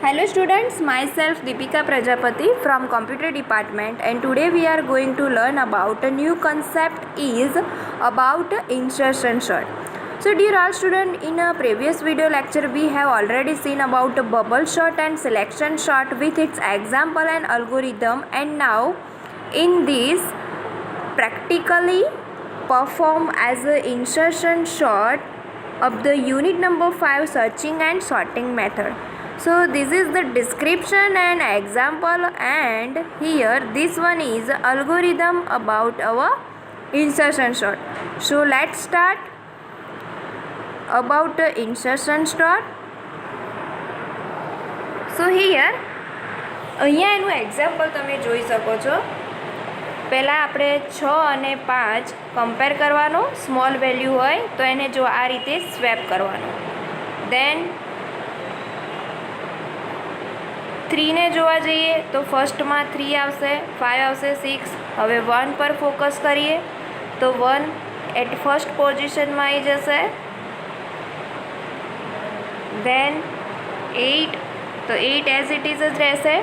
Hello students, myself Deepika Prajapati from Computer Department, and today we are going to learn about a new concept is about insertion sort. So dear all students, in a previous video lecture we have already seen about a bubble sort and selection sort with its example and algorithm, and now in this practically perform as a insertion sort of the unit number 5 searching and sorting method. So this is the description and example, and here this one is algorithm about our insertion sort. So let's start about the insertion sort. So here અહીંયા એનું example તમે જોઈ શકો છો. પહેલાં આપણે 6 અને 5 compare કરવાનો, સ્મોલ વેલ્યુ હોય તો એને જો આ રીતે સ્વેપ કરવાનો. દેન 3 ને જોવા જઈએ તો ફર્સ્ટમાં 3 આવશે, 5 આવશે, 6. હવે 1 પર ફોકસ કરીએ તો 1 એટ ફર્સ્ટ પોઝિશનમાં આવી જશે. દેન 8 તો 8 એઝ ઇટ ઇઝ જ રહેશે.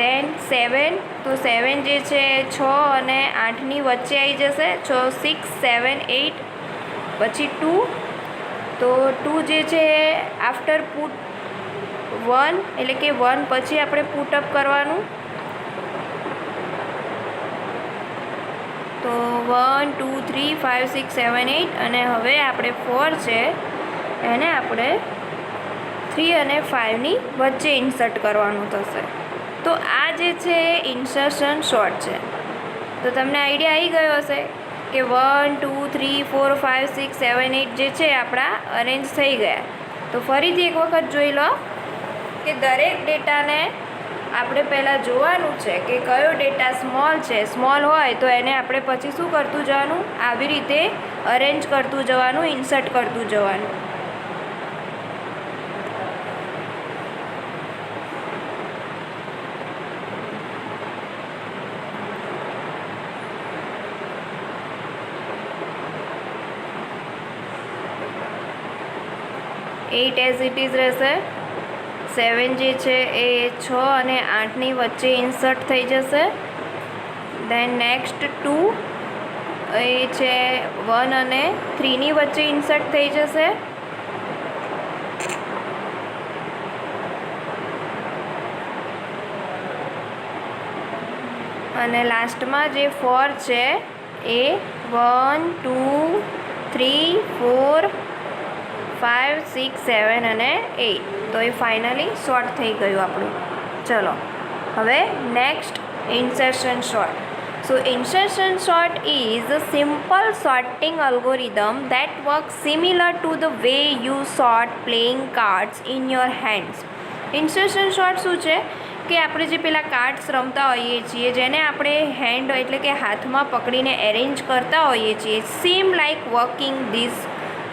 દેન 7 તો 7 જે છે 6 અને 8ની વચ્ચે આવી જશે. 6, 6, 7, 8. પછી 2 તો 2 જે છે આફ્ટર પુટ 1 એટલે કે 1 પછી આપણે પુટઅપ કરવાનું. તો 1, 2, 3, 5, 6, 7, 8 અને હવે આપણે 4 છે એને આપણે 3 અને 5ની વચ્ચે ઇન્સર્ટ કરવાનું થશે. તો આ જે છે ઇન્સર્શન સોર્ટ છે. તો તમને આઈડિયા આવી ગયો હશે કે 1, 2, 3, 4, 5, 6, 7, 8 જે છે આપણા અરેન્જ થઈ ગયા. તો ફરીથી એક વખત જોઈ લો કે દરેક ડેટાને આપણે પહેલાં જોવાનું છે કે કયો ડેટા સ્મોલ છે. સ્મોલ હોય તો એને આપણે પછી શું કરતું જવાનું, આવી રીતે અરેન્જ કરતું જવાનું, ઇન્સર્ટ કરતું જવાનું. એટ એઝ ઇટ ઇઝ રહેશે. 7 જે છે એ 6 અને 8ની વચ્ચે ઇન્સર્ટ થઈ જશે. દેન નેક્સ્ટ 2 એ છે 1 અને 3ની વચ્ચે ઇન્સર્ટ થઈ જશે. અને લાસ્ટમાં જે 4 છે એ 1, 2, 3, 4, 5, 6, 7 અને 8. તો એ ફાઇનલી સોર્ટ થઈ ગયું આપણું. ચલો હવે next insertion sort. So insertion sort is a simple sorting algorithm that work similar to the way you sort playing cards in your hands. Insertion sort શું છે કે આપણે જે પેલા કાર્ડ્સ રમતા હોઈએ છીએ, જેને આપણે હેન્ડ એટલે કે હાથમાં પકડીને એરેન્જ કરતા હોઈએ છીએ, same like working this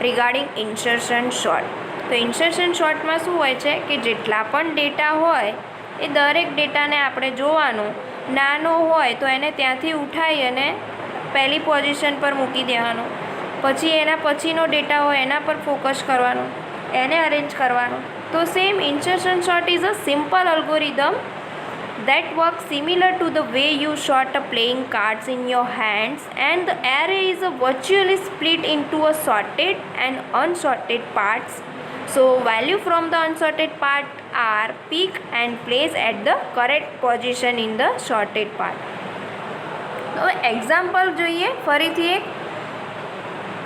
regarding insertion sort. તો ઇન્સર્શન સોર્ટમાં શું હોય છે કે જેટલા પણ ડેટા હોય એ દરેક ડેટાને આપણે જોવાનું. નાનો હોય તો એને ત્યાંથી ઉઠાવી અને પહેલી પોઝિશન પર મૂકી દેવાનું. પછી એના પછીનો ડેટા હોય એના પર ફોકસ કરવાનું, એને અરેન્જ કરવાનું. તો same insertion sort is a simple algorithm that works similar to the way you sort a playing cards in your hands, and the array is virtually split into a sorted and unsorted parts. So value from the unsorted part are picked and placed at the correct position in the sorted part. તો example જોઈએ ફરીથી એક.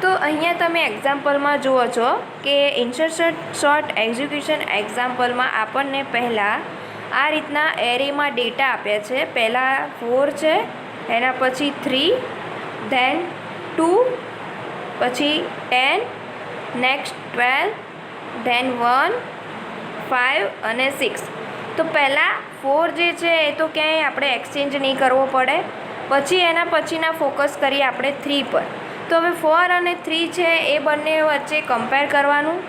તો અહીંયા તમે એક્ઝામ્પલમાં જુઓ છો કે ઇન્સર્શન સોર્ટ એક્ઝિક્યુશન એક્ઝામ્પલમાં આપણને પહેલાં આ રીતના એરેમાં ડેટા આપ્યા છે. પહેલાં 4 છે, એના પછી 3, ધેન 2, પછી 10, નેક્સ્ટ 12, ધેન 1, 5 અને 6. તો પહેલાં 4 જે છે એ તો ક્યાંય આપણે એક્સચેન્જ નહીં કરવો પડે. પછી એના પછીના ફોકસ કરીએ આપણે 3 પર. તો હવે 4 અને 3 છે એ બંને વચ્ચે કમ્પેર કરવાનું.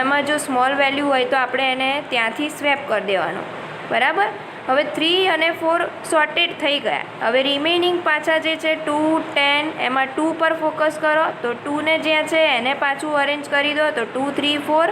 એમાં જો સ્મોલ વેલ્યુ હોય તો આપણે એને ત્યાંથી સ્વેપ કરી દેવાનું. બરાબર. હવે 3 અને 4 સોર્ટેડ થઈ ગયા. હવે રિમેનિંગ પાછા જે છે 2, 10 એમાં 2 પર ફોકસ કરો તો 2ને જ્યાં છે એને પાછું અરેન્જ કરી દો. તો 2, 3, 4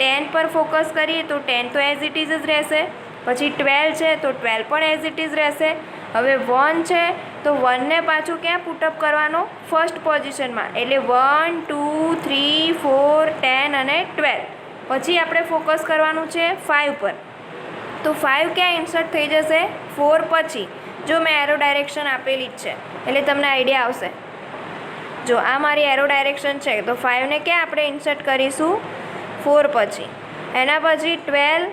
10 પર ફોકસ કરીએ તો 10 તો એઝ ઇટ ઇઝ જ રહેશે. પછી 12 છે તો 12 પણ એઝ ઇટ ઇઝ રહેશે. હવે 1 છે તો 1ને પાછું ક્યાં પુટઅપ કરવાનો? ફર્સ્ટ પોઝિશનમાં. એટલે 1 2 3 4 10 અને 12. પછી આપણે ફોકસ કરવાનું છે 5 પર. તો 5 ક્યાં ઇન્સર્ટ થઈ જશે? 4 પછી. જો મેં એરો ડાયરેક્શન આપેલી જ છે એટલે તમને આઈડિયા આવશે. જો આ મારી એરો ડાયરેક્શન છે તો 5ને ક્યાં આપણે ઇન્સર્ટ કરીશું? 4 પછી. એના પછી 12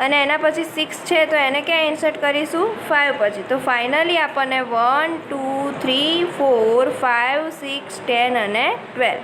અને એના પછી 6 છે તો એને ક્યાં ઇન્સર્ટ કરીશું? 5 પછી. તો ફાઇનલી આપણને 1 2 3 4 5 6 10 અને 12.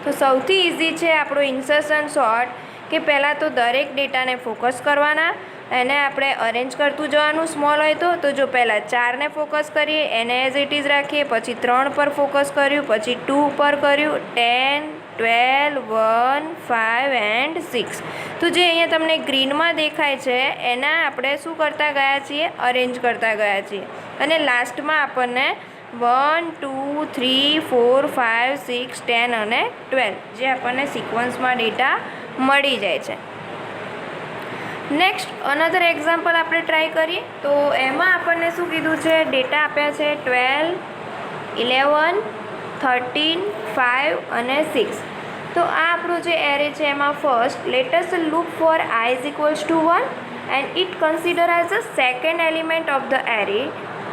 તો સૌથી ઇઝી છે આપણું ઇન્સર્શન સોર્ટ કે પહેલાં તો દરેક ડેટાને ફોકસ કરવાના, એને આપણે અરેન્જ કરતું જવાનું સ્મોલ હોય તો જો પહેલાં 4ને ફોકસ કરીએ એને એઝ ઇટ ઇઝ રાખીએ, પછી 3 પર ફોકસ કર્યું, પછી 2 પર કર્યું, 10 12 1 5 એન્ડ 6. તો જે અહીંયા તમને ગ્રીનમાં દેખાય છે એના આપણે શું કરતા ગયા છીએ? અરેન્જ કરતા ગયા છીએ. અને લાસ્ટમાં આપણને 1 2 3 4 5 6 10 અને 12 જે આપણને સિક્વન્સમાં ડેટા મળી જાય છે. નેક્સ્ટ અનધર એક્ઝામ્પલ આપણે ટ્રાય કરીએ. તો એમાં આપણને શું કીધું છે? ડેટા આપ્યા છે 12 11 13 5 અને 6. તો આ આપણું જે એરે છે એમાં first let us look four I is equals to 1 and it consider as a second element of the array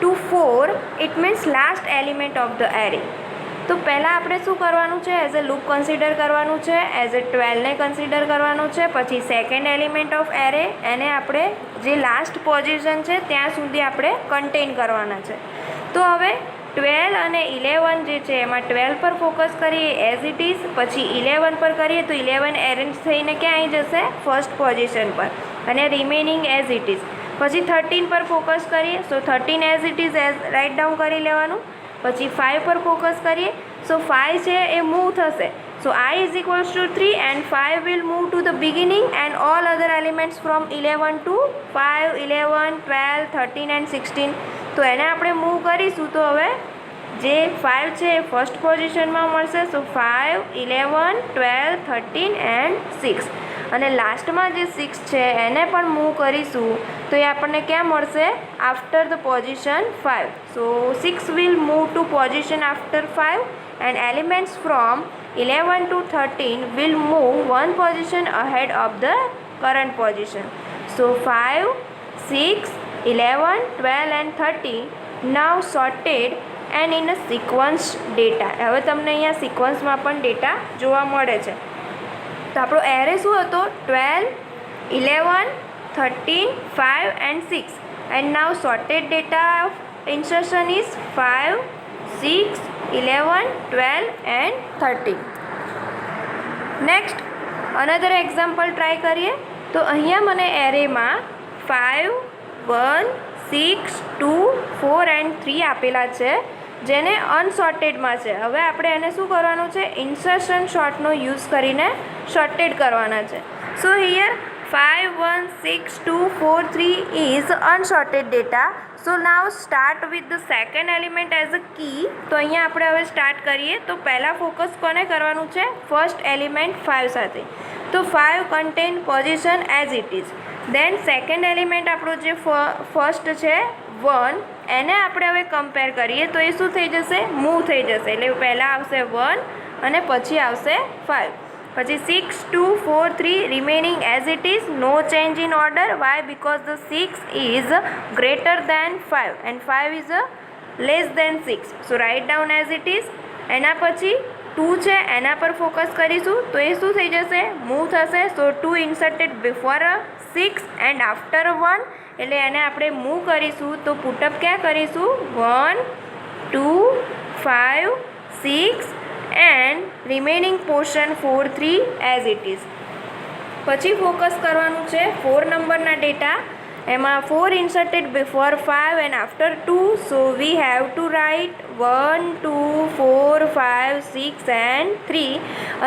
to 4 it means last element of the array. તો પહેલાં આપણે શું કરવાનું છે? એઝ અ લૂપ કન્સિડર કરવાનું છે, as a 12ને consider કરવાનું છે, પછી સેકન્ડ એલિમેન્ટ ઓફ એરે એને આપણે જે લાસ્ટ પોઝિશન છે ત્યાં સુધી આપણે કન્ટેન કરવાના છે. તો હવે 12 અને 11 જે છે એમાં 12 પર ફોકસ કરીએ એઝ ઇટ ઇઝ, પછી 11 પર કરીએ તો 11 એરેન્જ થઈને ક્યાં આવી જશે? ફર્સ્ટ પોઝિશન પર, અને રિમેનિંગ એઝ ઇટ ઇઝ. પછી 13 પર ફોકસ કરીએ સો 13 as it is as write down કરી લેવાનું. પછી 5 પર ફોકસ કરીએ સો 5 છે એ મૂવ થશે. સો I is equals to 3 and 5 will move to the beginning and all other elements from 11 to 5, 11, 12, 13 and 16. તો એને આપણે મૂવ કરીશું તો હવે જે 5 છે એ ફર્સ્ટ પોઝિશનમાં મળશે. સો 5 11 12 13 એન્ડ 6. અને લાસ્ટમાં જે 6 છે એને પણ મૂવ કરીશું તો એ આપણને ક્યાં મળશે? After the position 5. So 6 will move to position after 5 and elements from 11 to 13 will move one position ahead of the current position. So 5, 6, 11, 12 and 13 now sorted and in a sequence data. હવે તમને અહીંયા સિક્વન્સમાં પણ data જોવા મળે છે. તો આપણો array શું હતો? 12, 11, 13, 5 and 6 and now sorted data of insertion is 5, 6, 11, 12 and 13. Next another example try કરીએ. તો અહીંયા મને એરેમાં 5, 1, 6, 2, 4 એન્ડ 3 આપેલા છે જેને અનસોર્ટેડમાં છે. હવે આપણે એને શું કરવાનું છે? ઇન્સર્શન શોર્ટનો યુઝ કરીને શોર્ટેડ કરવાના છે. સો here 5, 1, 6, 2, 4, 3 is unsorted data. So now start with the second element as a key. તો અહીંયા આપણે હવે સ્ટાર્ટ કરીએ. તો પહેલાં ફોકસ કોને કરવાનું છે? ફર્સ્ટ એલિમેન્ટ 5 સાથે. તો 5 contain position as it is. Then second element આપણો જે ફર્સ્ટ છે 1 એને આપણે હવે કમ્પેર કરીએ તો એ શું થઈ જશે? મૂવ થઈ જશે. એટલે પહેલાં આવશે 1 અને પછી આવશે 5. પછી 6, 2, 4, 3 remaining as it is, no change in order. Why? Because the 6 is greater than 5 and 5 is less than 6. So write down as it is. એના પછી 2 છે એના પર ફોકસ કરીશું તો એ શું થઈ જશે? મૂવ થશે. સો 2 ઇન્સર્ટેડ બિફોર 6 એન્ડ આફ્ટર 1 એટલે એને આપણે મૂવ કરીશું તો પુટઅપ ક્યાં કરીશું? 1, 2, 5, 6 and remaining portion 4, 3 as it is. પછી ફોકસ કરવાનું છે 4 નંબરના ડેટા. એમાં 4 inserted before 5 and after 2. So we have to write 1, 2, 4, 5, 6 and 3.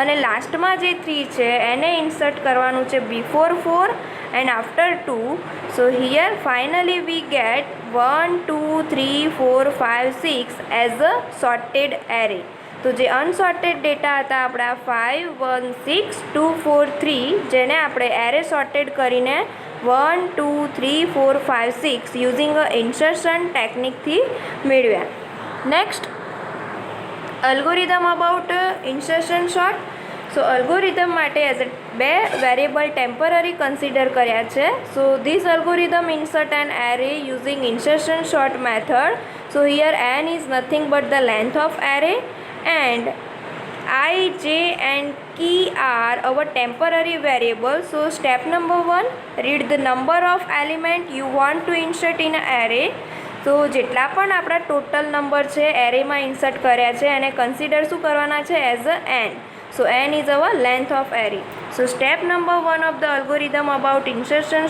અને લાસ્ટમાં જે 3 છે એને ઇન્સર્ટ કરવાનું છે before 4 and after 2. So here finally we get 1, 2, 3, 4, 5, 6 as a sorted array. તો જે અનસોર્ટેડ ડેટા હતા આપણા 5 1 6 2 4 3 જેને આપણે એરે સોર્ટેડ કરીને 1 2 3 4 5 6 યુઝિંગ અ ઇન્સર્શન ટેકનિકથી મેળવ્યા. Next algorithm about insertion sort. So algorithm માટે એઝ બે વેરિયેબલ ટેમ્પરરી કન્સિડર કર્યા છે. So this algorithm insert an array using insertion sort method. So here n is nothing but the length of array and I, j and key are our temporary variables. So step number 1, read the number of element you want to insert in an array. તો જેટલા પણ આપણા total number છે એરેમાં insert કર્યા છે એને consider શું કરવાના છે as a n. So n is our length of array. So step number 1 of the algorithm about insertion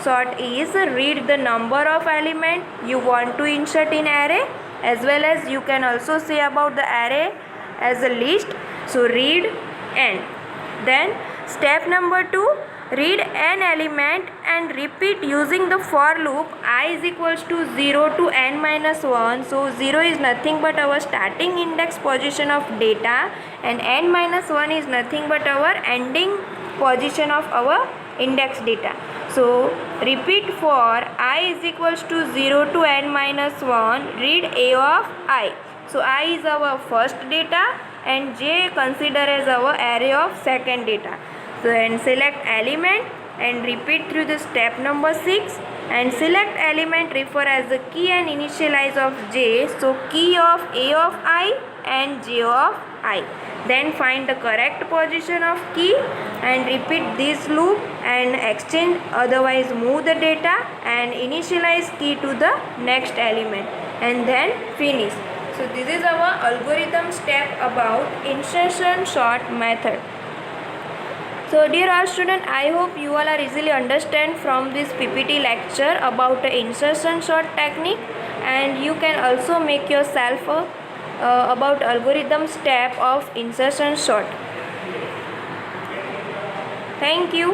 sort is read the number of element you want to insert in array, as well as you can also say about the array as a list. So read n. Then step number 2, read n element and repeat using the for loop I is equals to 0 to n minus 1. So 0 is nothing but our starting index position of data and n minus 1 is nothing but our ending position of our index data. So repeat for I is equals to 0 to n minus 1, read a of I. So I is our first data and j consider as our array of second data. So and select element and repeat through the step number 6 and select element refer as the key and initialize of j. So key of a of I and j of I. Then find the correct position of key and repeat this loop and exchange, otherwise move the data and initialize key to the next element and then finish. So this is our algorithm step about insertion sort method. So dear all student, I hope you all are easily understand from this PPT lecture about the insertion sort technique, and you can also make yourself about algorithm step of insertion sort. Thank you.